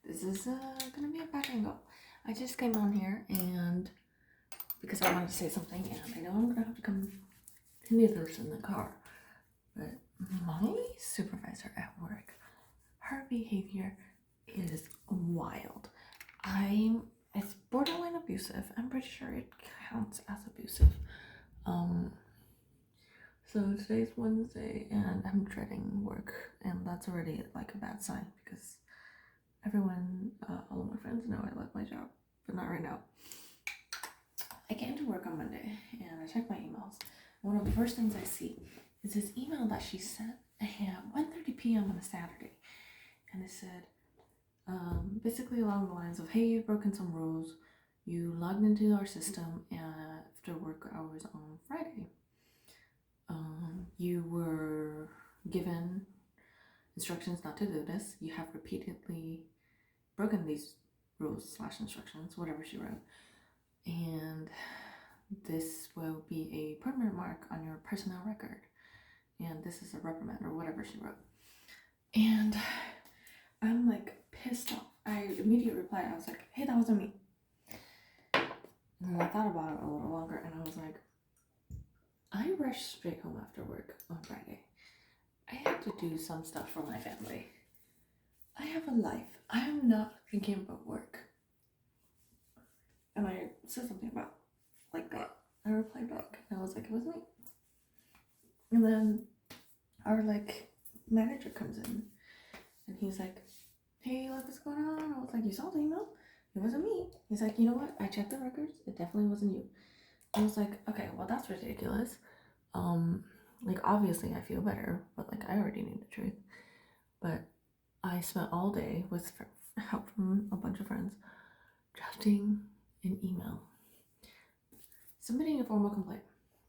This is gonna be a bad angle. I just came on here and because I wanted to say something, and I know I'm gonna have to come to others in the car, but my supervisor at work, her behavior is wild. It's borderline abusive. I'm pretty sure it counts as abusive. So today's Wednesday and I'm dreading work, and that's already like a bad sign because everyone, all of my friends know I love my job, but not right now. I came to work on Monday and I checked my emails. One of the first things I see is this email that she sent at 1:30 p.m. on a Saturday, and it said, basically along the lines of, "Hey, you've broken some rules. You logged into our system after work hours on Friday. You were given instructions not to do this. You have repeatedly broken these rules/instructions," whatever she wrote. "And this will be a permanent mark on your personnel record. And this is a reprimand," or whatever she wrote. And I'm like pissed off. I immediately replied. I was like, "Hey, that wasn't me." And then I thought about it a little longer and I was like, I rushed straight home after work on Friday. I had to do some stuff for my family. I have a life. I am not thinking about work. And I said something about like that. I replied back and I was like, "It was me." And then our like manager comes in and he's like, "Hey, like, what's going on?" I was like, "You saw the email? It wasn't me." He's like, "You know what? I checked the records. It definitely wasn't you." I was like, "Okay, well, that's ridiculous. Like, obviously I feel better, but like, I already knew the truth." But I spent all day with help from a bunch of friends drafting an email, submitting a formal complaint.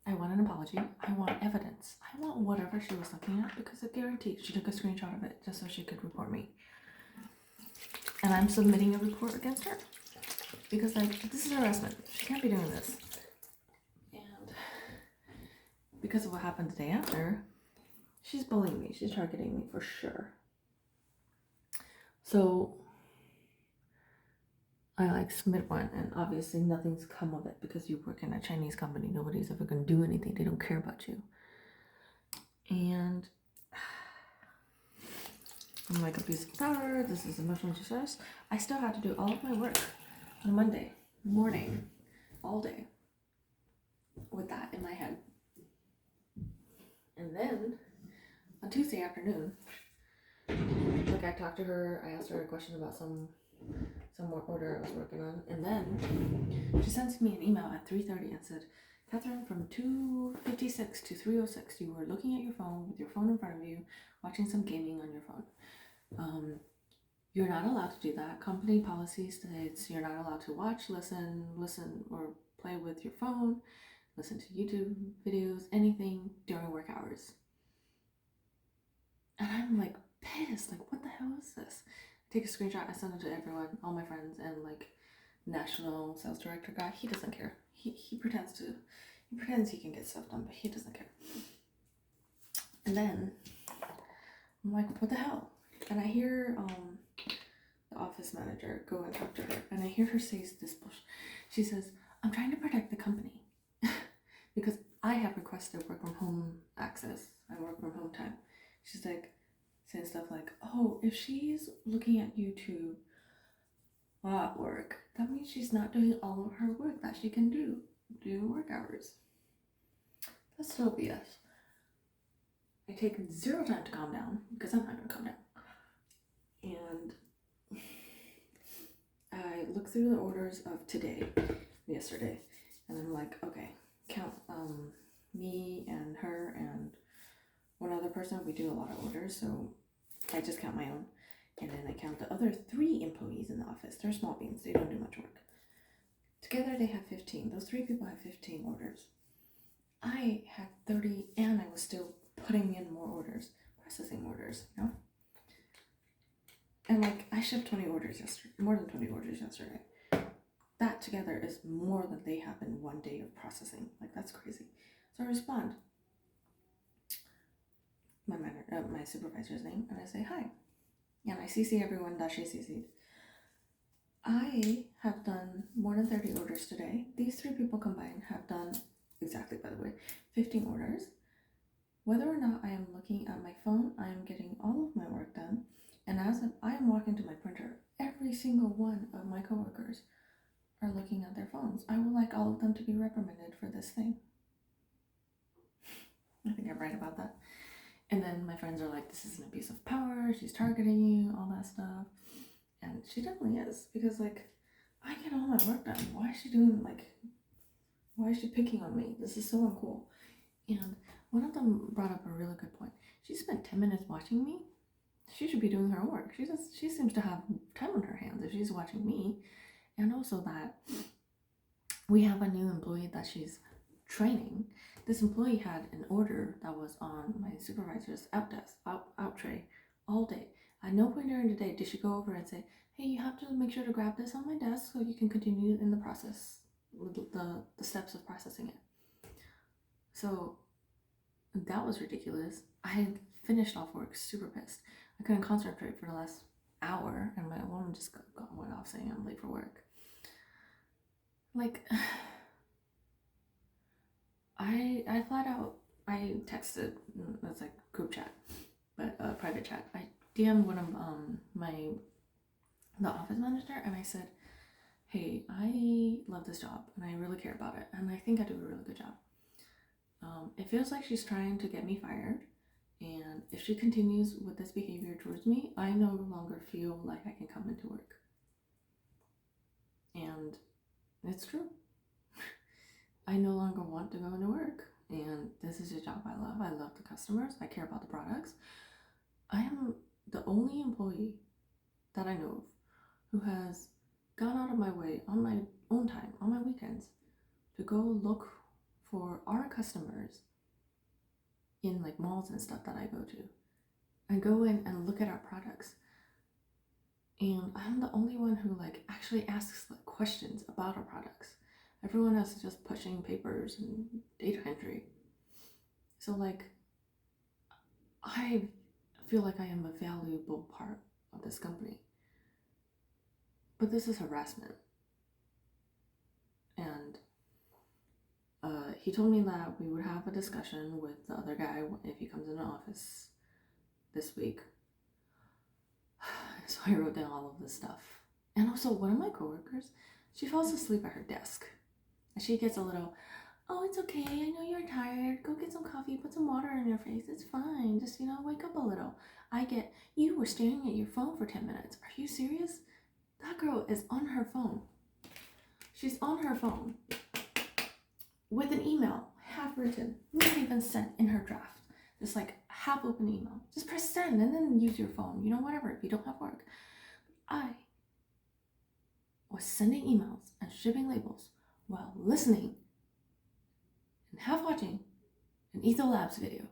I want an apology. I want evidence. I want whatever she was looking at, because I guarantee she took a screenshot of it just so she could report me. And I'm submitting a report against her because, like, this is harassment. She can't be doing this. And because of what happened the day after, she's bullying me. She's targeting me for sure. So I like submit one, and obviously nothing's come of it because you work in a Chinese company. Nobody's ever gonna do anything. They don't care about you. And I'm like, abuse of power. This is emotional distress. I still had to do all of my work on Monday morning, all day, with that in my head. And then on Tuesday afternoon, like, I talked to her. I asked her a question about some more order I was working on, and then she sends me an email at 3:30 and said, "Catherine, from 2:56 to 3:06, you were looking at your phone with your phone in front of you, watching some gaming on your phone. You're not allowed to do that. Company policy states you're not allowed to watch, listen, or play with your phone, listen to YouTube videos, anything during work hours." And I'm like pissed. Like, what the hell is this? I take a screenshot. I send it to everyone, all my friends, and like national sales director guy. He doesn't care. He pretends he can get stuff done, but he doesn't care. And then I'm like, what the hell? And I hear the office manager go and talk to her, and I hear her say this bullshit. She says, "I'm trying to protect the company because I have requested work from home access. I work from home time." She's like saying stuff like, "Oh, if she's looking at YouTube at work, that means she's not doing all of her work that she can do during work hours." That's so BS. I take zero time to calm down because I'm not gonna calm down. And I look through the orders of yesterday, and I'm like, okay, count me and her and one other person. We do a lot of orders, so I just count my own. And then I count the other 3 employees in the office. They're small beans. They don't do much work. Together they have 15. Those 3 people have 15 orders. I had 30, and I was still putting in more orders, processing orders, you know? And like, I shipped 20 orders yesterday, more than 20 orders yesterday. That together is more than they have in one day of processing. Like, that's crazy. So I respond, my supervisor's name, and I say hi. And I CC everyone that she CC'd. I have done more than 30 orders today. These 3 people combined have done exactly, by the way, 15 orders. Whether or not I am looking at my phone, I am getting all of my work done. And as I am walking to my printer, every single one of my coworkers are looking at their phones. I would like all of them to be reprimanded for this thing. I think I'm right about that. And then my friends are like, this is an abuse of power, she's targeting you, all that stuff. And she definitely is, because like, I get all my work done. Why is she picking on me? This is so uncool. And one of them brought up a really good point. She spent 10 minutes watching me. She should be doing her work. She seems to have time on her hands if she's watching me. And also that we have a new employee that she's training. This employee had an order that was on my supervisor's out tray all day. At no point during the day did she go over and say, hey, you have to make sure to grab this on my desk so you can continue in the process, the steps of processing it. So that was ridiculous. I had finished off work super pissed. I couldn't concentrate for the last hour, and my alarm just went off saying I'm late for work. Like, I flat out, I texted, it's like group chat, but private chat. I DM'd one of the office manager, and I said, hey, I love this job and I really care about it, and I think I do a really good job. It feels like she's trying to get me fired, and if she continues with this behavior towards me, I no longer feel like I can come into work. And it's true. I no longer want to go into work, and this is a job I love. I love the customers. I care about the products. I am the only employee that I know of who has gone out of my way on my own time, on my weekends, to go look for our customers in like malls and stuff that I go to, and go in and look at our products. And I'm the only one who like actually asks like questions about our products. Everyone else is just pushing papers and data entry. So like, I feel like I am a valuable part of this company. But this is harassment. And he told me that we would have a discussion with the other guy if he comes in the office this week. So I wrote down all of this stuff. And also, one of my coworkers, she falls asleep at her desk. And she gets a little, oh, it's okay, I know you're tired. Go get some coffee, put some water in your face. It's fine. Just, wake up a little. I get, you were staring at your phone for 10 minutes. Are you serious? That girl is on her phone. She's on her phone with an email, half written, not even sent in her draft. Just like half open email. Just press send and then use your phone. Whatever, if you don't have work. I was sending emails and shipping labels while listening and half watching an Etho Labs video.